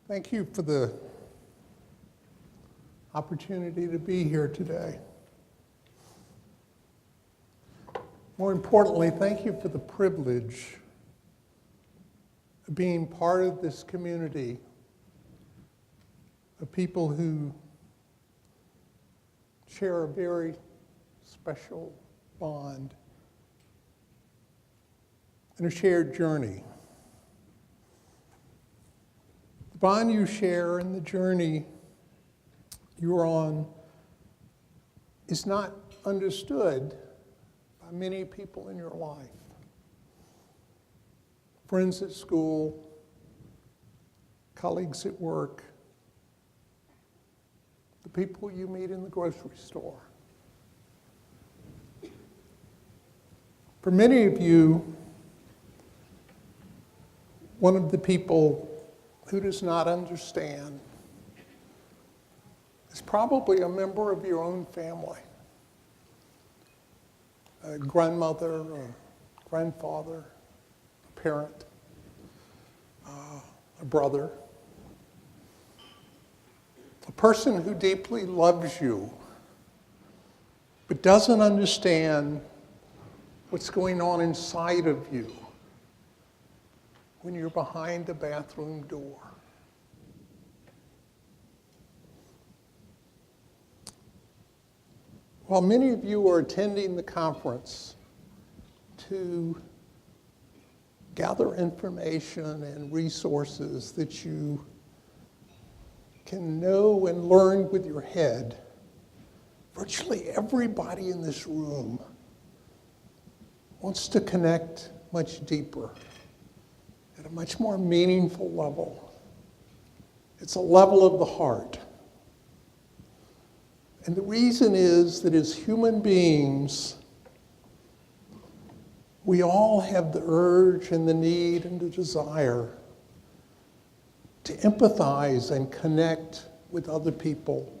Thank you for the opportunity to be here today. More importantly, thank you for the privilege of being part of this community of people who share a very special bond and a shared journey. The bond you share and the journey you're on is not understood by many people in your life. Friends at school, colleagues at work, the people you meet in the grocery store. For many of you, one of the people who does not understand is probably a member of your own family, a grandmother, or grandfather, a parent, a brother, a person who deeply loves you but doesn't understand what's going on inside of you when you're behind the bathroom door. While many of you are attending the conference to gather information and resources that you can know and learn with your head, virtually everybody in this room wants to connect much deeper, at a much more meaningful level. It's a level of the heart. And the reason is that as human beings, we all have the urge and the need and the desire to empathize and connect with other people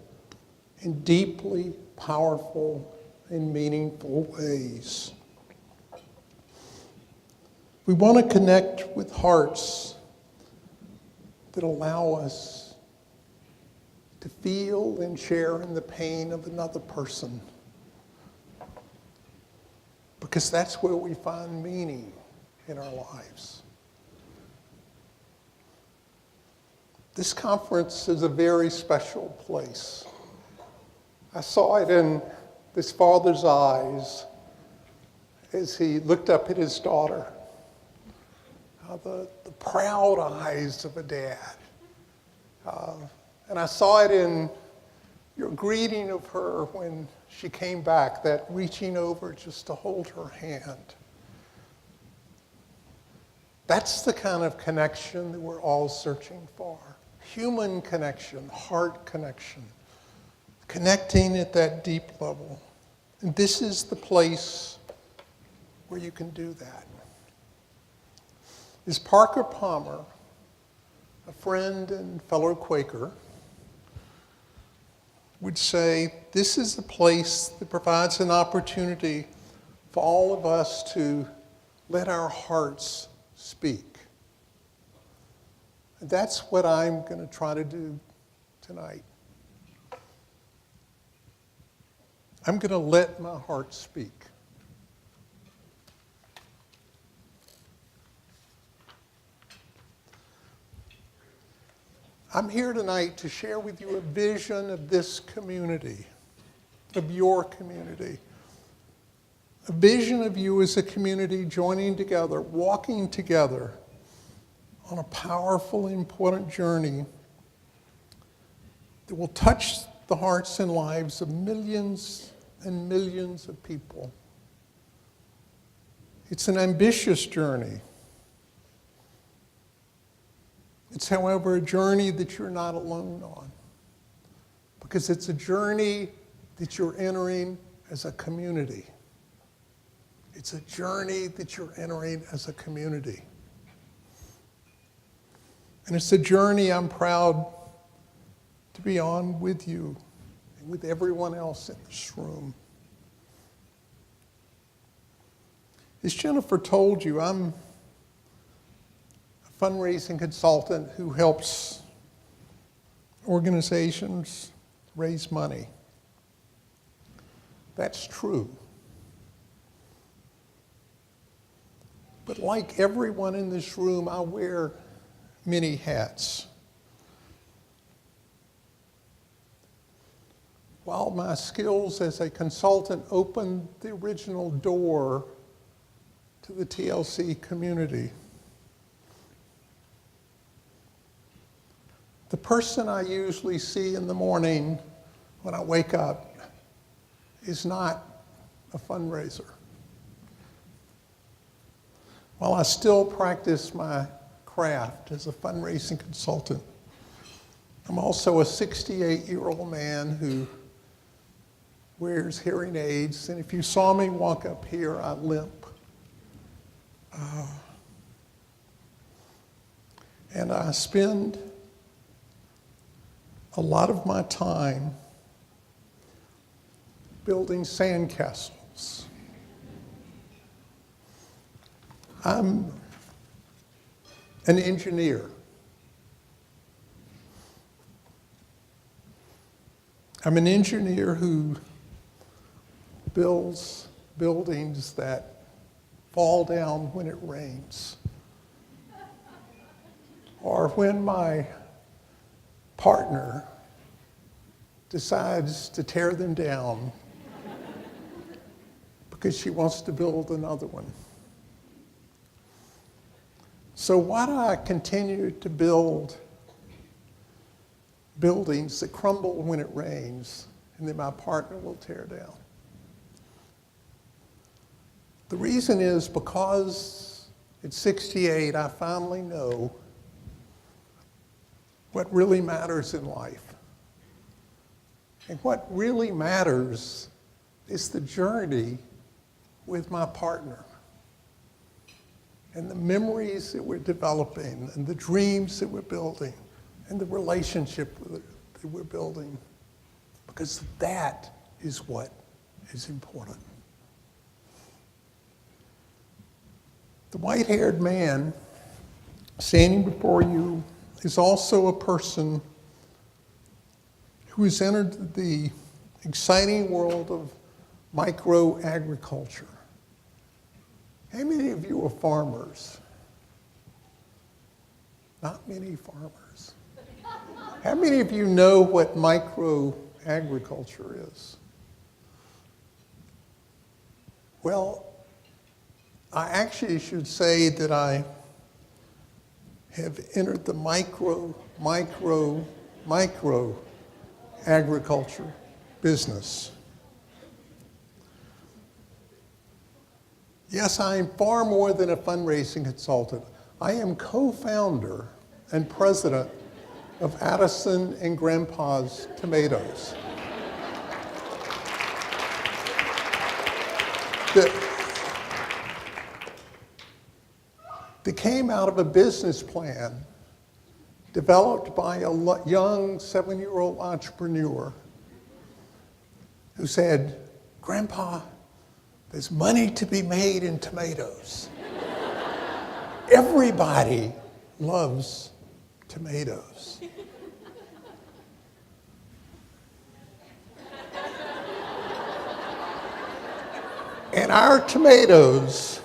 in deeply powerful and meaningful ways. We want to connect with hearts that allow us to feel and share in the pain of another person, because that's where we find meaning in our lives. This conference is a very special place. I saw it in this father's eyes as he looked up at his daughter. The proud eyes of a dad. And I saw it in your greeting of her when she came back, that reaching over just to hold her hand. That's the kind of connection that we're all searching for. Human connection, heart connection, connecting at that deep level. And this is the place where you can do that. As Parker Palmer, a friend and fellow Quaker, would say, this is the place that provides an opportunity for all of us to let our hearts speak. And that's what I'm going to try to do tonight. I'm going to let my heart speak. I'm here tonight to share with you a vision of this community, of your community. A vision of you as a community joining together, walking together on a powerful, important journey that will touch the hearts and lives of millions and millions of people. It's an ambitious journey. It's, however, a journey that you're not alone on, because it's a journey that you're entering as a community. It's a journey that you're entering as a community. And it's a journey I'm proud to be on with you and with everyone else in this room. As Jennifer told you, I'm a fundraising consultant who helps organizations raise money. That's true. But like everyone in this room, I wear many hats. While my skills as a consultant opened the original door to the TLC community, the person I usually see in the morning when I wake up is not a fundraiser. While I still practice my craft as a fundraising consultant, I'm also a 68-year-old man who wears hearing aids, and if you saw me walk up here, I limp. And I spend a lot of my time building sandcastles. I'm an engineer. I'm an engineer who builds buildings that fall down when it rains, or when my partner decides to tear them down because she wants to build another one. So why do I continue to build buildings that crumble when it rains and then my partner will tear down? The reason is because at 68, I finally know what really matters in life. And what really matters is the journey with my partner, and the memories that we're developing, and the dreams that we're building, and the relationship that we're building, because that is what is important. The white-haired man standing before you is also a person who has entered the exciting world of microagriculture. How many of you are farmers? Not many farmers. How many of you know what microagriculture is? Well, I actually should say that I have entered the micro agriculture business. Yes, I am far more than a fundraising consultant. I am co-founder and president of Addison and Grandpa's Tomatoes. That came out of a business plan developed by a young 7-year-old entrepreneur who said, "Grandpa, there's money to be made in tomatoes. Everybody loves tomatoes." And our tomatoes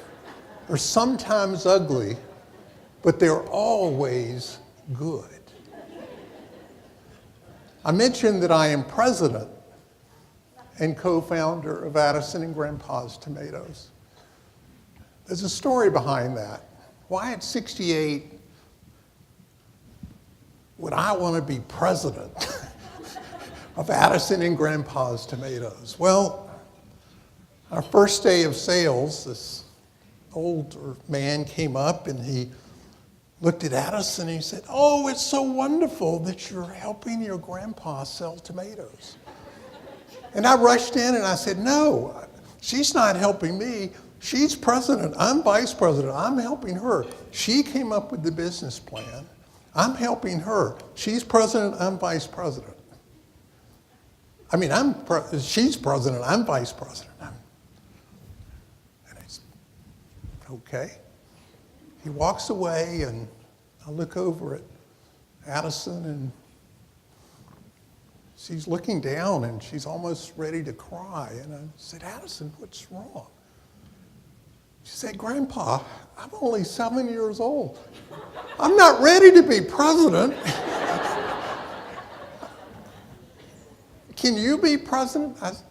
are sometimes ugly, but they're always good. I mentioned that I am president and co-founder of Addison and Grandpa's Tomatoes. There's a story behind that. Why at 68 would I want to be president of Addison and Grandpa's Tomatoes? Well, our first day of sales, this older man came up and he looked at Addison and he said, "Oh, it's so wonderful that you're helping your grandpa sell tomatoes." And I rushed in and I said, "No, she's not helping me. She's president. I'm vice president. I'm helping her. She came up with the business plan. I'm helping her. She's president. I'm vice president. I mean, she's president. I'm vice president." And I said, "Okay." He walks away and I look over at Addison and she's looking down and she's almost ready to cry. And I said, Addison, what's wrong? She said, Grandpa, I'm only 7 years old. I'm not ready to be president. Can you be president? I said,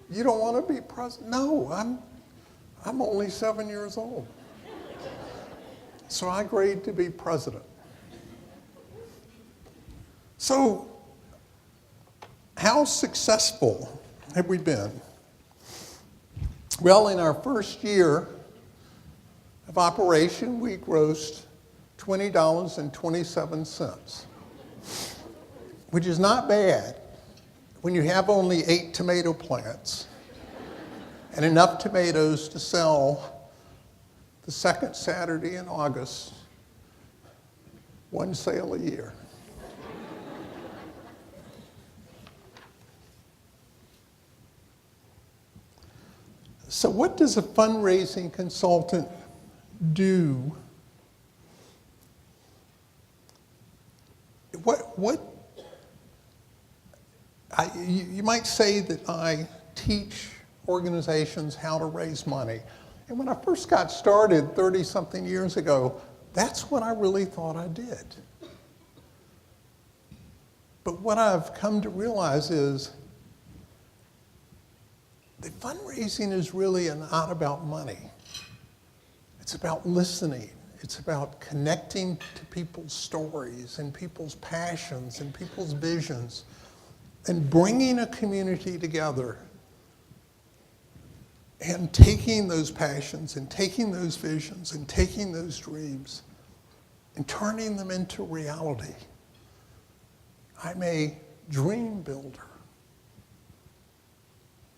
you don't want to be president? No, I'm only 7 years old. So I agreed to be president. So how successful have we been? Well, in our first year of operation, we grossed $20.27, which is not bad when you have only 8 tomato plants and enough tomatoes to sell the second Saturday in August, one sale a year. So what does a fundraising consultant do? You might say that I teach organizations how to raise money. And when I first got started 30-something years ago, that's what I really thought I did. But what I've come to realize is that fundraising is really not about money. It's about listening. It's about connecting to people's stories and people's passions and people's visions and bringing a community together and taking those passions and taking those visions and taking those dreams and turning them into reality. I'm a dream builder.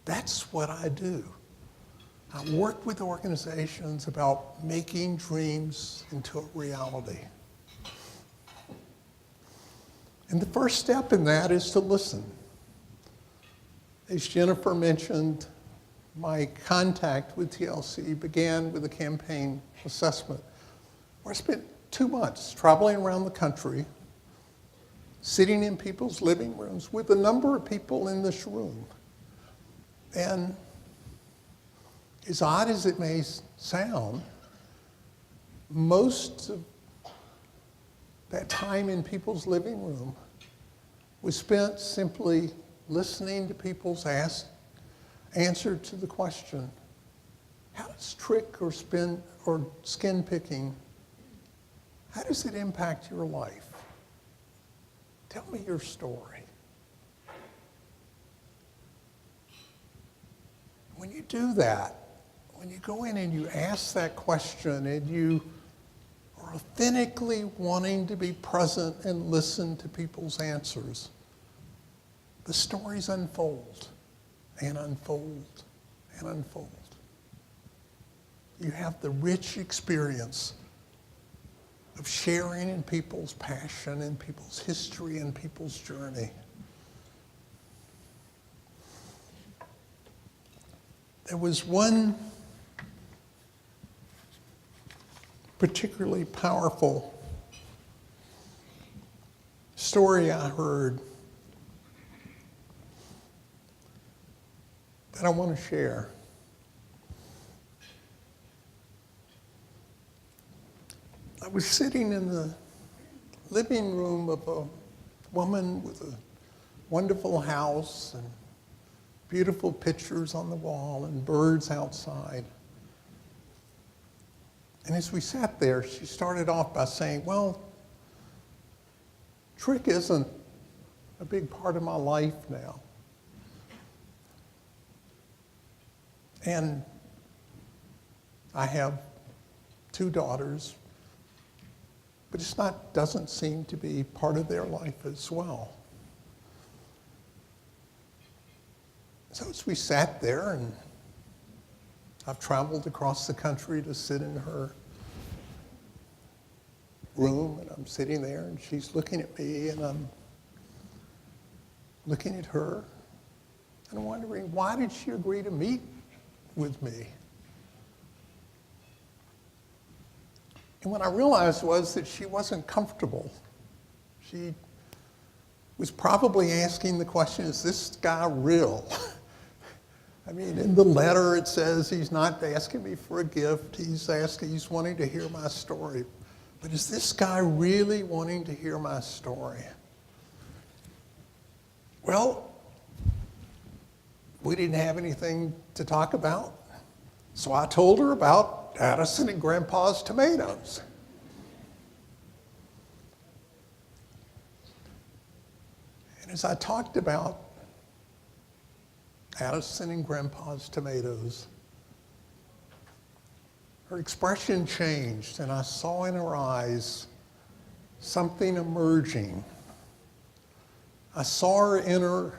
That's what I do. I work with organizations about making dreams into a reality. And the first step in that is to listen. As Jennifer mentioned, my contact with TLC began with a campaign assessment where I spent 2 months traveling around the country, sitting in people's living rooms with a number of people in this room. And as odd as it may sound, most of that time in people's living room was spent simply listening to people's answer to the question, how does trick or skin picking, how does it impact your life? Tell me your story. When you do that, when you go in and you ask that question and you are authentically wanting to be present and listen to people's answers, the stories unfold and unfold and unfold. You have the rich experience of sharing in people's passion and people's history and people's journey. There was one particularly powerful story I heard that I want to share. I was sitting in the living room of a woman with a wonderful house and beautiful pictures on the wall and birds outside. And as we sat there, she started off by saying, well, trick isn't a big part of my life now. And I have 2 daughters, but doesn't seem to be part of their life as well. So as we sat there, and I've traveled across the country to sit in her room, and I'm sitting there, and she's looking at me, and I'm looking at her, and I'm wondering, why did she agree to meet with me? And what I realized was that she wasn't comfortable. She was probably asking the question, is this guy real? I mean, in the letter it says he's not asking me for a gift, he's wanting to hear my story. But is this guy really wanting to hear my story? Well, we didn't have anything to talk about, so I told her about Addison and Grandpa's tomatoes. And as I talked about Addison and Grandpa's tomatoes, her expression changed, and I saw in her eyes something emerging. I saw her enter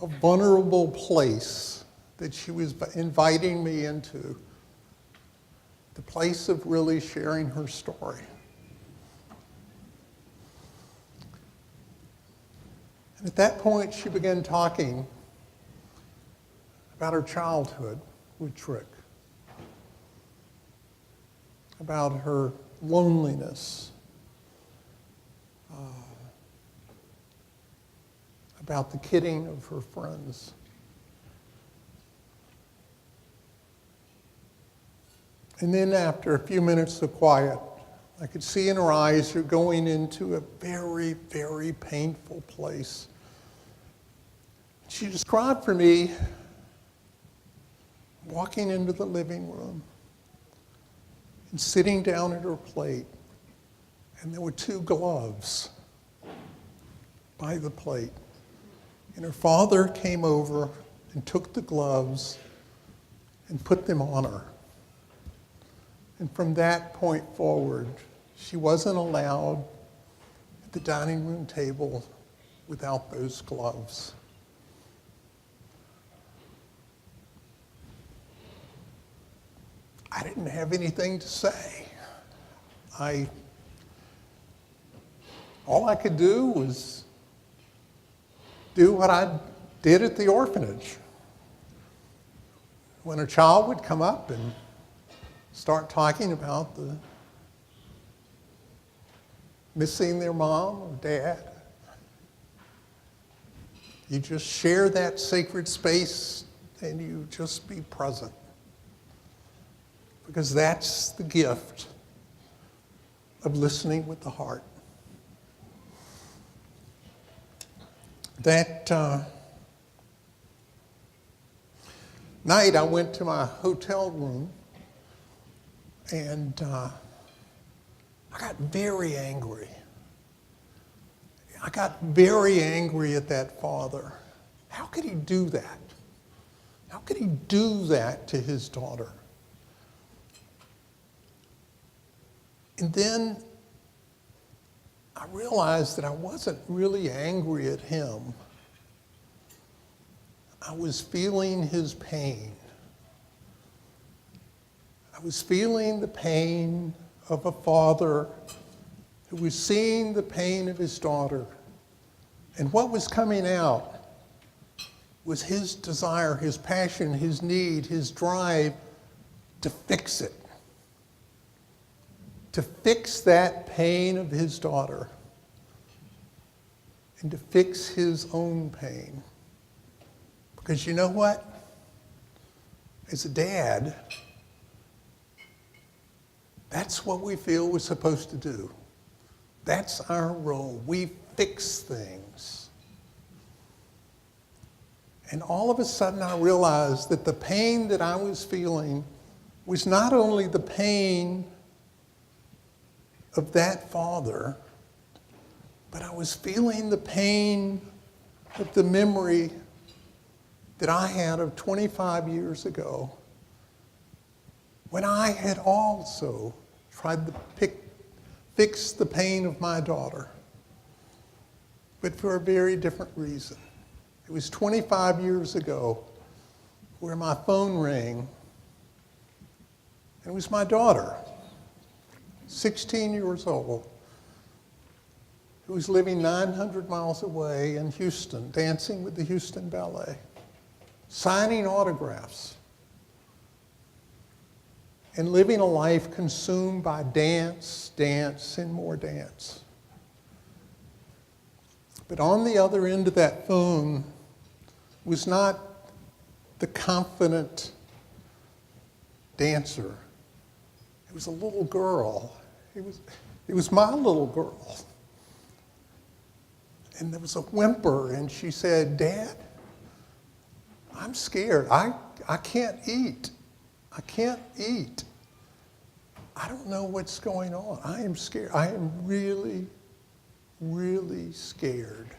a vulnerable place that she was inviting me into, the place of really sharing her story. And at that point, she began talking about her childhood with Trick, about her loneliness, about the kidding of her friends. And then after a few minutes of quiet, I could see in her eyes you're going into a very, very painful place. She described for me walking into the living room and sitting down at her plate, and there were 2 gloves by the plate. And her father came over and took the gloves and put them on her. And from that point forward, she wasn't allowed at the dining room table without those gloves. I didn't have anything to say. All I could do was do what I did at the orphanage. When a child would come up and start talking about the missing their mom or dad, you just share that sacred space and you just be present. Because that's the gift of listening with the heart. That night I went to my hotel room and I got very angry. I got very angry at that father. How could he do that? How could he do that to his daughter? And then I realized that I wasn't really angry at him. I was feeling his pain. I was feeling the pain of a father who was seeing the pain of his daughter. And what was coming out was his desire, his passion, his need, his drive to fix it. To fix that pain of his daughter and to fix his own pain. Because you know what? As a dad, that's what we feel we're supposed to do. That's our role. We fix things. And all of a sudden I realized that the pain that I was feeling was not only the pain of that father, but I was feeling the pain of the memory that I had of 25 years ago when I had also tried to fix the pain of my daughter, but for a very different reason. It was 25 years ago where my phone rang, and it was my daughter, 16 years old, who was living 900 miles away in Houston, dancing with the Houston Ballet, signing autographs, and living a life consumed by dance, dance, and more dance. But on the other end of that phone was not the confident dancer. It was a little girl. It was my little girl. And there was a whimper, and she said, "Dad, I'm scared. I can't eat. I can't eat. I don't know what's going on. I am scared. I am really, really scared."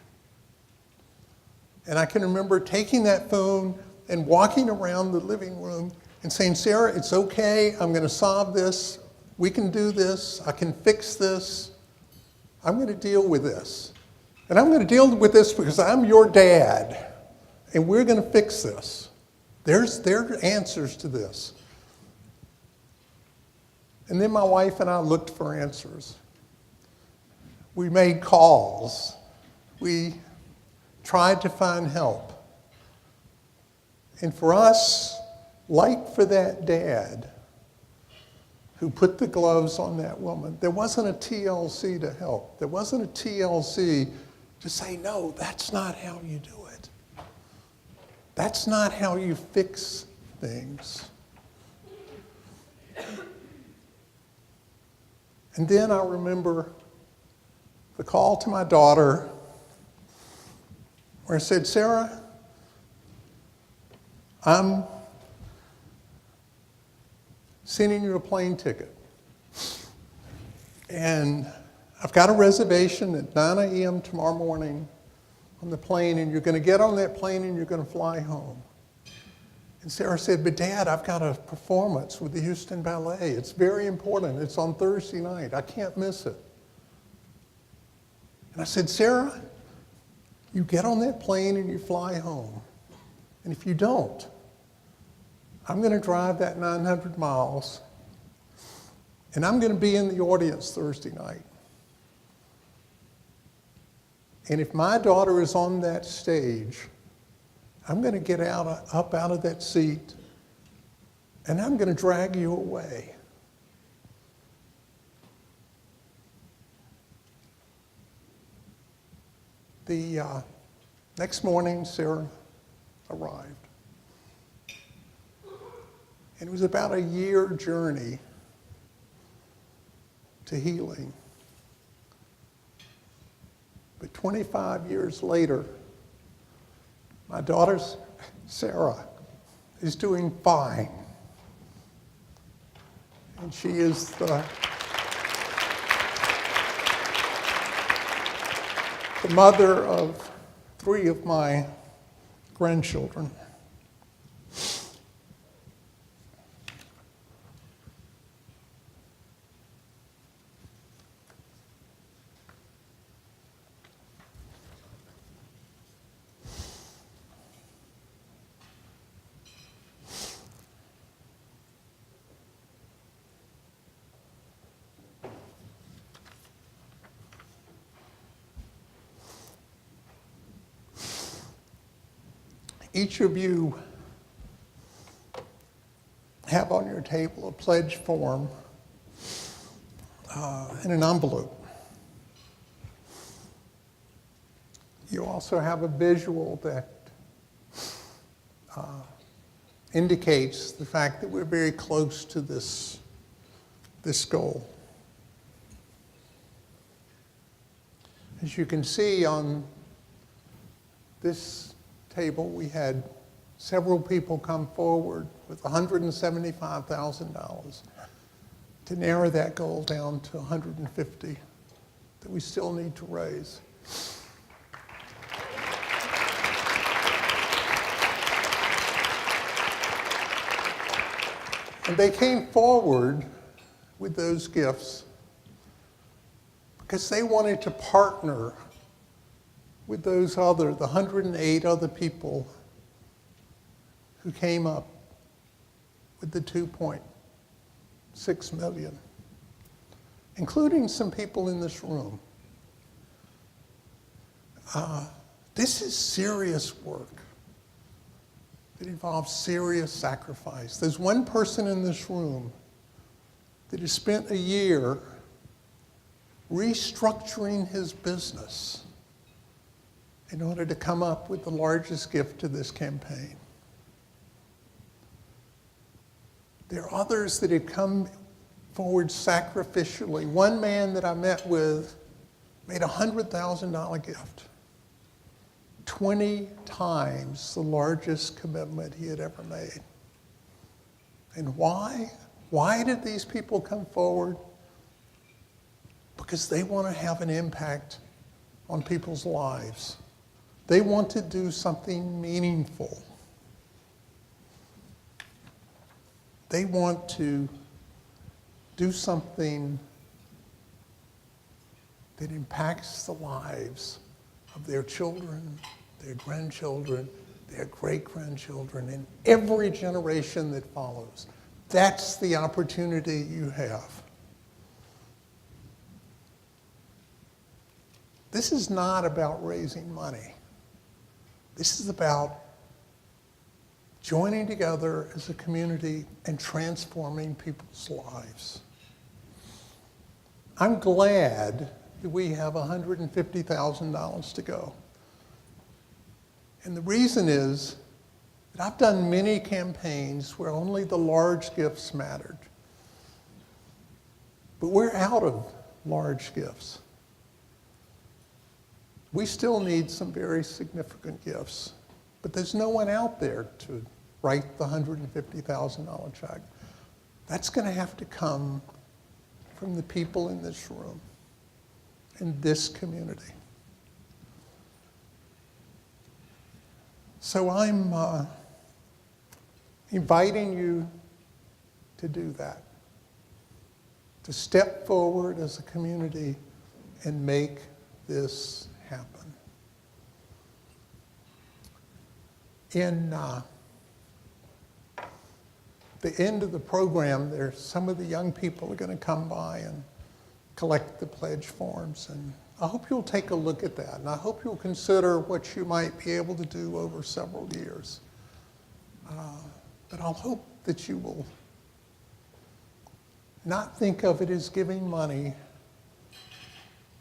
And I can remember taking that phone and walking around the living room and saying, "Sarah, it's okay. I'm going to solve this. We can do this. I can fix this. I'm going to deal with this. And I'm going to deal with this because I'm your dad. And we're going to fix this. There are answers to this." And then my wife and I looked for answers. We made calls. We tried to find help. And for us, like for that dad who put the gloves on that woman, there wasn't a TLC to help. There wasn't a TLC to say, "No, that's not how you do it. That's not how you fix things." And then I remember the call to my daughter where I said, "Sarah, I'm sending you a plane ticket. And I've got a reservation at 9 a.m. tomorrow morning on the plane, and you're going to get on that plane and you're going to fly home." And Sarah said, "But Dad, I've got a performance with the Houston Ballet. It's very important. It's on Thursday night. I can't miss it." And I said, "Sarah, you get on that plane and you fly home. And if you don't, I'm going to drive that 900 miles, and I'm going to be in the audience Thursday night. And if my daughter is on that stage, I'm going to get up out of that seat, and I'm going to drag you away." The next morning, Sarah arrived. And it was about a year journey to healing. But 25 years later, my daughter, Sarah, is doing fine. And she is the mother of 3 of my grandchildren. Each of you have on your table a pledge form in an envelope. You also have a visual that indicates the fact that we're very close to this goal. As you can see on this table, we had several people come forward with $175,000 to narrow that goal down to $150,000 that we still need to raise. And they came forward with those gifts because they wanted to partner with the 108 other people who came up with the 2.6 million, including some people in this room. This is serious work. It involves serious sacrifice. There's one person in this room that has spent a year restructuring his business in order to come up with the largest gift to this campaign. There are others that have come forward sacrificially. One man that I met with made a $100,000 gift, 20 times the largest commitment he had ever made. And why? Why did these people come forward? Because they want to have an impact on people's lives. They want to do something meaningful. They want to do something that impacts the lives of their children, their grandchildren, their great-grandchildren, and every generation that follows. That's the opportunity you have. This is not about raising money. This is about joining together as a community and transforming people's lives. I'm glad that we have $150,000 to go. And the reason is that I've done many campaigns where only the large gifts mattered. But we're out of large gifts. We still need some very significant gifts, but there's no one out there to write the $150,000 check. That's going to have to come from the people in this room, in this community. So I'm inviting you to do that, to step forward as a community and make this happen. In the end of the program, some of the young people are going to come by and collect the pledge forms, and I hope you'll take a look at that, and I hope you'll consider what you might be able to do over several years. But I'll hope that you will not think of it as giving money,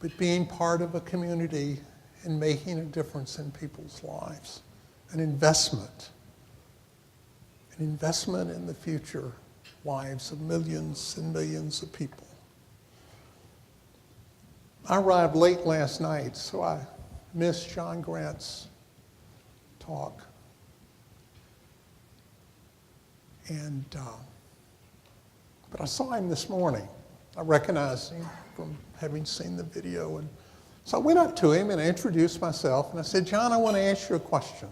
but being part of a community and making a difference in people's lives. An investment in the future lives of millions and millions of people. I arrived late last night, so I missed John Grant's talk. But I saw him this morning. I recognized him from having seen the video. And so I went up to him and I introduced myself and I said, John, I want to ask you a question.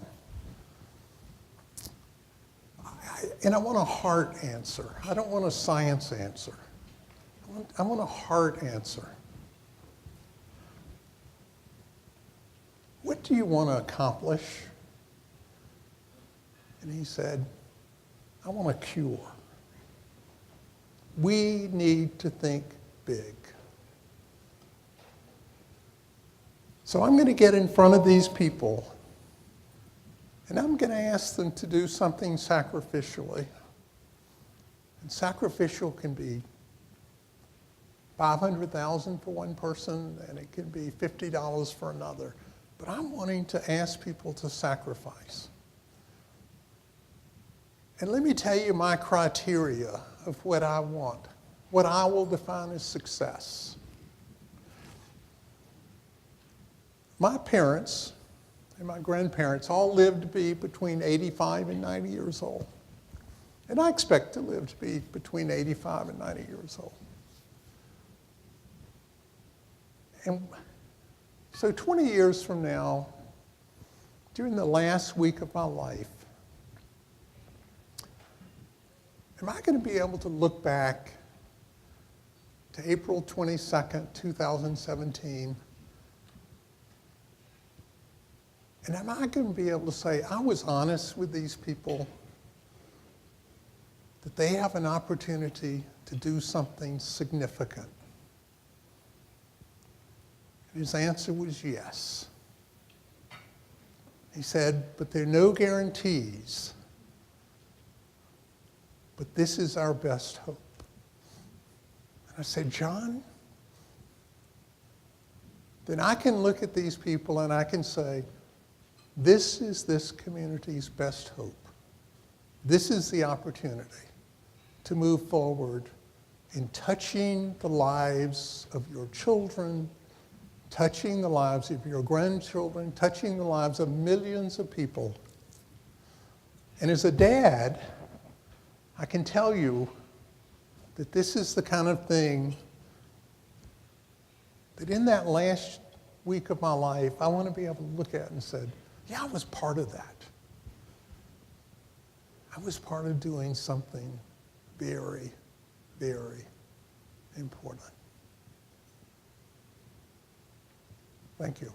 And I want a heart answer. I don't want a science answer. I want a heart answer. What do you want to accomplish? And he said, I want a cure. We need to think big. So I'm going to get in front of these people and I'm going to ask them to do something sacrificially. And sacrificial can be $500,000 for one person, and it can be $50 for another. But I'm wanting to ask people to sacrifice. And let me tell you my criteria of what I want, what I will define as success. My parents and my grandparents all lived to be between 85 and 90 years old. And I expect to live to be between 85 and 90 years old. And so 20 years from now, during the last week of my life, am I going to be able to look back to April 22nd, 2017, and am I going to be able to say, I was honest with these people, that they have an opportunity to do something significant? And his answer was yes. He said, but there are no guarantees, but this is our best hope. And I said, John, then I can look at these people and I can say, This is this community's best hope. This is the opportunity to move forward in touching the lives of your children, touching the lives of your grandchildren, touching the lives of millions of people. And as a dad, I can tell you that this is the kind of thing that in that last week of my life, I want to be able to look at and say, yeah, I was part of that. I was part of doing something very, very important. Thank you.